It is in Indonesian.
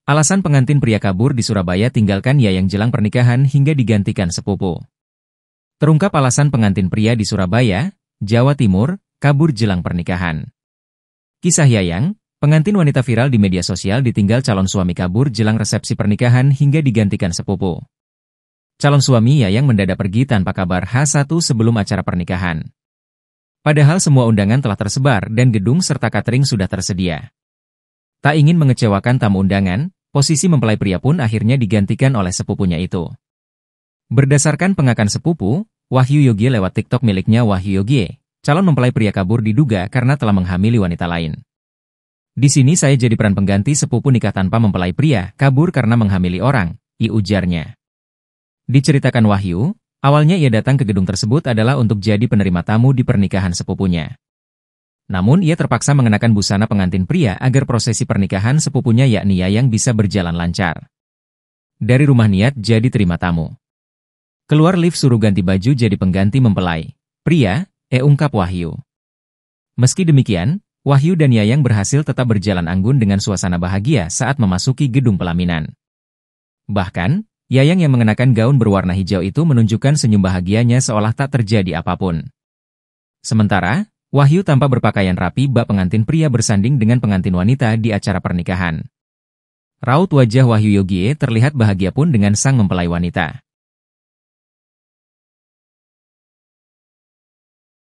Alasan pengantin pria kabur di Surabaya tinggalkan Yayang jelang pernikahan hingga digantikan sepupu. Terungkap alasan pengantin pria di Surabaya, Jawa Timur, kabur jelang pernikahan. Kisah Yayang, pengantin wanita viral di media sosial ditinggal calon suami kabur jelang resepsi pernikahan hingga digantikan sepupu. Calon suami Yayang mendadak pergi tanpa kabar H1 sebelum acara pernikahan. Padahal semua undangan telah tersebar dan gedung serta catering sudah tersedia. Tak ingin mengecewakan tamu undangan, posisi mempelai pria pun akhirnya digantikan oleh sepupunya itu. Berdasarkan pengakuan sepupu, Wahyu Yogie lewat TikTok miliknya Wahyu Yogie, calon mempelai pria kabur diduga karena telah menghamili wanita lain. Di sini saya jadi peran pengganti sepupu nikah tanpa mempelai pria kabur karena menghamili orang, ujarnya. Diceritakan Wahyu, awalnya ia datang ke gedung tersebut adalah untuk jadi penerima tamu di pernikahan sepupunya. Namun ia terpaksa mengenakan busana pengantin pria agar prosesi pernikahan sepupunya yakni Yayang bisa berjalan lancar. Dari rumah niat jadi terima tamu. Keluar lift suruh ganti baju jadi pengganti mempelai pria, ungkap Wahyu. Meski demikian, Wahyu dan Yayang berhasil tetap berjalan anggun dengan suasana bahagia saat memasuki gedung pelaminan. Bahkan, Yayang yang mengenakan gaun berwarna hijau itu menunjukkan senyum bahagianya seolah tak terjadi apapun. Sementara, Wahyu tanpa berpakaian rapi bak pengantin pria bersanding dengan pengantin wanita di acara pernikahan. Raut wajah Wahyu Yogie terlihat bahagia pun dengan sang mempelai wanita.